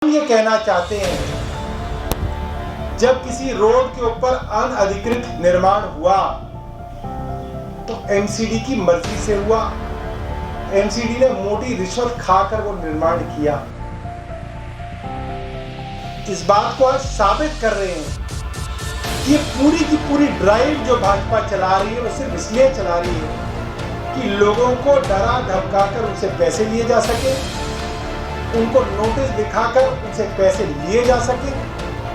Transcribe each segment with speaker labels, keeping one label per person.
Speaker 1: हम ये कहना चाहते हैं, जब किसी रोड के ऊपर अनअधिकृत निर्माण हुआ तो एमसीडी की मर्जी से हुआ। एमसीडी ने मोटी रिश्वत खाकर वो निर्माण किया। इस बात को आज साबित कर रहे हैं कि ये पूरी की पूरी ड्राइव जो भाजपा चला रही है वो सिर्फ इसलिए चला रही है कि लोगों को डरा धमकाकर उनसे पैसे लिए जा सके, उनको नोटिस दिखाकर उनसे पैसे लिए जा सके,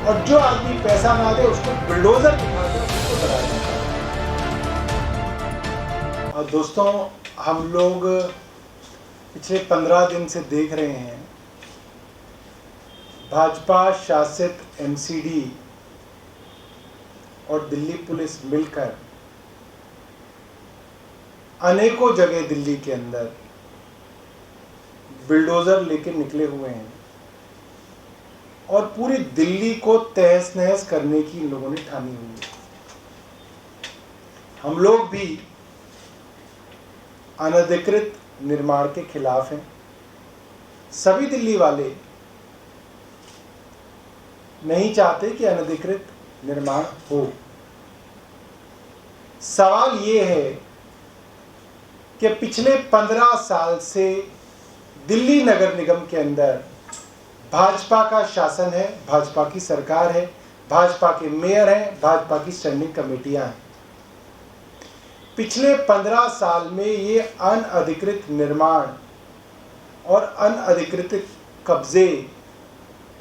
Speaker 1: और जो आदमी पैसा ना दे उसको बुलडोजर दिखाकर उसको डराया जाता है। और दोस्तों, हम लोग पिछले 15 दिन से देख रहे हैं भाजपा शासित एमसीडी और दिल्ली पुलिस मिलकर अनेकों जगह दिल्ली के अंदर बिल्डोजर लेके निकले हुए हैं और पूरी दिल्ली को तहस नहस करने की इन लोगों ने ठानी हुई है। हम लोग भी अनधिकृत निर्माण के खिलाफ हैं। सभी दिल्ली वाले नहीं चाहते कि अनधिकृत निर्माण हो। सवाल ये है कि पिछले 15 साल से दिल्ली नगर निगम के अंदर भाजपा का शासन है, भाजपा की सरकार है, भाजपा के मेयर हैं, भाजपा की स्टैंडिंग कमेटियां हैं। पिछले 15 साल में ये अनअधिकृत निर्माण और अनअधिकृत कब्जे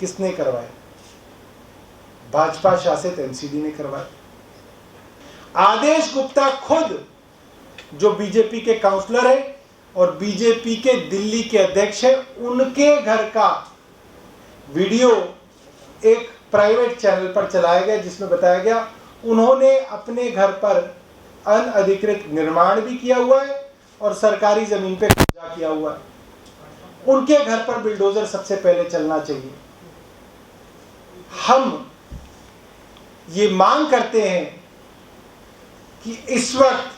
Speaker 1: किसने करवाए? भाजपा शासित एमसीडी ने करवाए। आदेश गुप्ता खुद, जो बीजेपी के काउंसलर है और बीजेपी के दिल्ली के अध्यक्ष है, उनके घर का वीडियो एक प्राइवेट चैनल पर चलाया गया जिसमें बताया गया उन्होंने अपने घर पर अनअधिकृत निर्माण भी किया हुआ है और सरकारी जमीन पे कब्जा किया हुआ है। उनके घर पर बिल्डोजर सबसे पहले चलना चाहिए। हम ये मांग करते हैं कि इस वक्त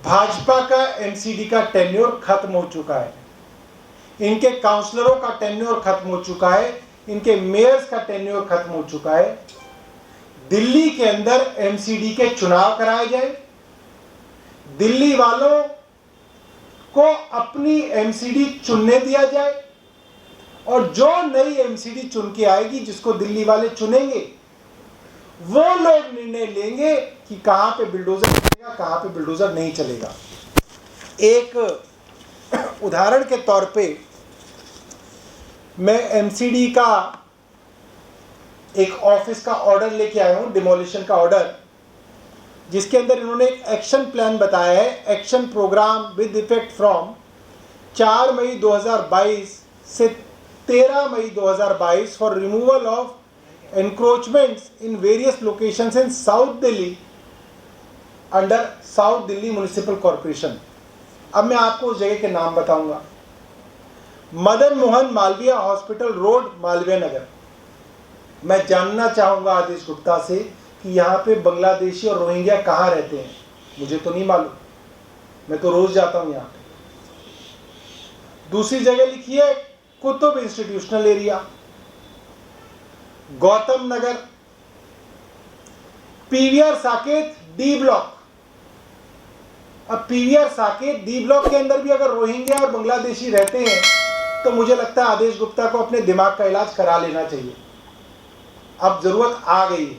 Speaker 1: भाजपा का एमसीडी का टेन्योर खत्म हो चुका है, इनके काउंसलरों का टेन्योर खत्म हो चुका है, इनके मेयर्स का टेन्योर खत्म हो चुका है। दिल्ली के अंदर एमसीडी के चुनाव कराए जाए, दिल्ली वालों को अपनी एमसीडी चुनने दिया जाए और जो नई एमसीडी चुन के आएगी, जिसको दिल्ली वाले चुनेंगे, वो लोग निर्णय लेंगे कि कहां पे बिल्डोजर चलेगा, कहां पे बिल्डोजर नहीं चलेगा। एक उदाहरण के तौर पे मैं एमसीडी का एक ऑफिस का ऑर्डर लेके आया हूं, डिमोलिशन का ऑर्डर, जिसके अंदर इन्होंने एक एक्शन प्लान बताया है, action programme with effect from 4 May 2022 से 13 May 2022 for removal of encroachments in various locations in South Delhi under South Delhi Municipal Corporation। अब मैं आपको उस जगह के नाम बताऊंगा। मदन मोहन मालवीय हॉस्पिटल रोड, मालवीय नगर। मैं जानना चाहूंगा आदेश गुप्ता से कि यहाँ पे बांग्लादेशी और रोहिंग्या कहाँ रहते हैं। मुझे तो नहीं मालूम, मैं तो रोज जाता हूँ यहाँ पे। दूसरी जगह लिखी है Qutub institutional area, Gautam Nagar, PVR Saket D block. अब पीवीआर साकेत डी ब्लॉक के अंदर भी अगर रोहिंग्या और बांग्लादेशी रहते हैं तो मुझे लगता है आदेश गुप्ता को अपने दिमाग का इलाज करा लेना चाहिए। अब जरूरत आ गई है।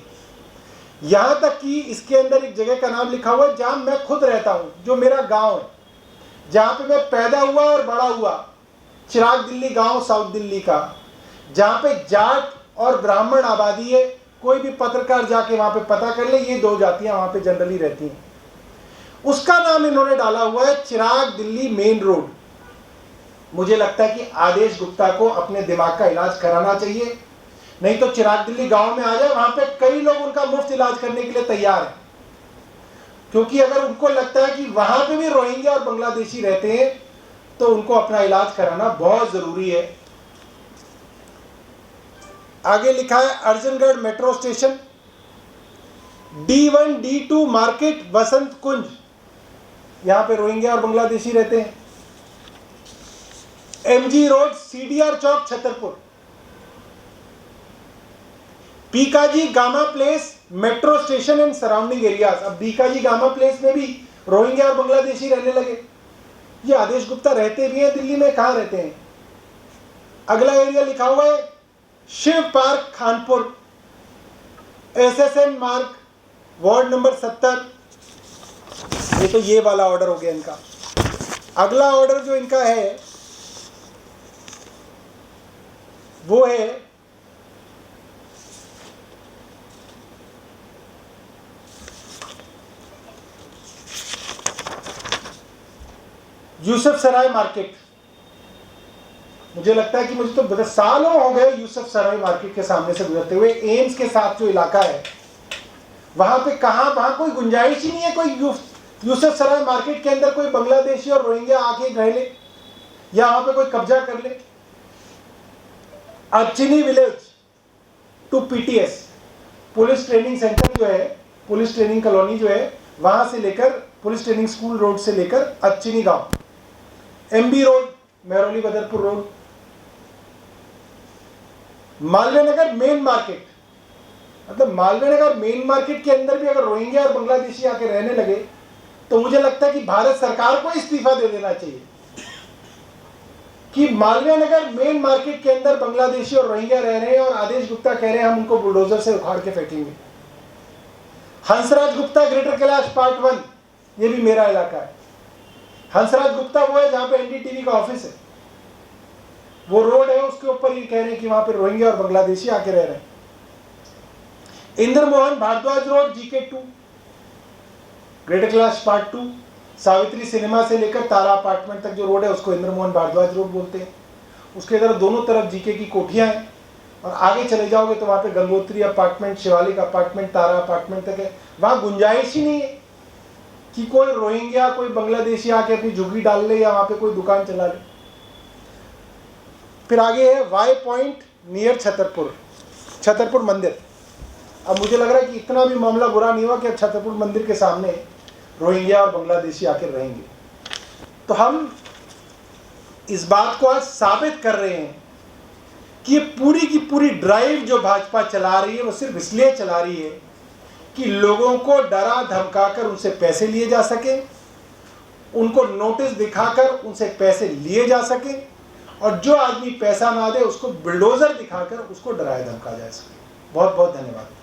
Speaker 1: यहां तक कि इसके अंदर एक जगह का नाम लिखा हुआ है जहां मैं खुद रहता हूं, जो मेरा गांव है, जहां पे मैं पैदा हुआ और बड़ा हुआ, चिराग दिल्ली गांव, साउथ दिल्ली का, जहां पे जाट और ब्राह्मण आबादी है। कोई भी पत्रकार जाके वहां पे पता कर ले, ये 2 जातियां वहां पे जनरली रहती हैं। उसका नाम इन्होंने डाला हुआ है चिराग दिल्ली मेन रोड। मुझे लगता है कि आदेश गुप्ता को अपने दिमाग का इलाज कराना चाहिए, नहीं तो चिराग दिल्ली गांव में आ जाए, वहां पे कई लोग उनका मुफ्त इलाज करने के लिए तैयार है। क्योंकि अगर उनको लगता है कि वहां पे भी रोहिंग्या और बांग्लादेशी रहते हैं तो उनको अपना इलाज कराना बहुत जरूरी है। आगे लिखा है Arjangarh metro station, D1 D2 market, Vasant Kunj, यहां पे रोहिंग्या और बांग्लादेशी रहते हैं। MG road, CDR Chowk, Chhatarpur, Bhikaji Cama place metro station and surrounding areas. अब बीकाजी गामा प्लेस में भी रोहिंग्या और बांग्लादेशी रहने लगे। ये आदेश गुप्ता रहते भी हैं दिल्ली में, कहाँ रहते हैं? अगला एरिया लिखा हुआ है शिव पार्क खानपुर, एसएसएन मार्ग, वार्ड नंबर 70। ये तो ये वाला ऑर्डर हो गया इनका। अगला ऑर्डर जो इनका है वो है यूसुफ सराय मार्केट। मुझे लगता है कि मुझे तो सालों हो गए यूसुफ सराय मार्केट के सामने से गुजरते हुए। एम्स के साथ जो इलाका है वहां पे वहां कोई गुंजाइश ही नहीं है कोई यूसुफ सराय मार्केट के अंदर कोई बांग्लादेशी और रोहिंग्या आके रह ले या वहां पे कोई कब्जा कर ले। Archini village to PTS police training centre जो है, पुलिस ट्रेनिंग कॉलोनी जो है, वहां से लेकर पुलिस ट्रेनिंग स्कूल रोड से लेकर अर्चिनी गांव, MB road, Mehrauli Badarpur road, Malviya Nagar main market. मतलब मालवीय नगर मेन मार्केट के अंदर भी अगर रोहिंग्या और बांग्लादेशी आके रहने लगे तो मुझे लगता है कि भारत सरकार को इस्तीफा दे देना चाहिए कि मालवीय नगर मेन मार्केट के अंदर बांग्लादेशी और रोहिंग्या रह रहे हैं और आदेश गुप्ता कह रहे हैं हम उनको बुलडोजर से उखाड़ के फेंकेंगे। हंसराज गुप्ता ग्रेटर कैलाश पार्ट 1, ये भी मेरा इलाका है। हंसराज गुप्ता वो है जहां पे एनडीटीवी का ऑफिस है, वो रोड है उसके ऊपर ये कह रहे हैं कि वहां पे रोहिंग्या और बांग्लादेशी आके रह रहे हैं। Indra Mohan Bhardwaj road GK 2 greater Kailash part 2, Savitri cinema से लेकर तारा अपार्टमेंट तक जो रोड है उसको इंद्र मोहन भारद्वाज रोड बोलते हैं। उसके इधर दोनों तरफ जीके की कोठियां हैं और आगे चले जाओगे तो वहां पे गंगोत्री अपार्टमेंट, शिवालिक अपार्टमेंट, तारा अपार्टमेंट तक है। वहां गुंजाइश ही नहीं है कि कोई रोहिंग्या कोई बांग्लादेशी आके अपनी झुग्गी डाल ले या वहां पे कोई दुकान चला ले। फिर आगे है वाई पॉइंट नियर छतरपुर मंदिर। अब मुझे लग रहा है कि इतना भी मामला बुरा नहीं हुआ कि अब छतरपुर मंदिर के सामने रोहिंग्या और बांग्लादेशी आकर रहेंगे। तो हम इस बात को आज साबित कर रहे हैं कि ये पूरी की पूरी ड्राइव जो भाजपा चला रही है वो सिर्फ इसलिए चला रही है कि लोगों को डरा धमकाकर उनसे पैसे लिए जा सके, उनको नोटिस दिखाकर उनसे पैसे लिए जा सके और जो आदमी पैसा ना दे उसको बुलडोजर दिखाकर उसको डराया धमकाया जा सके। बहुत बहुत धन्यवाद।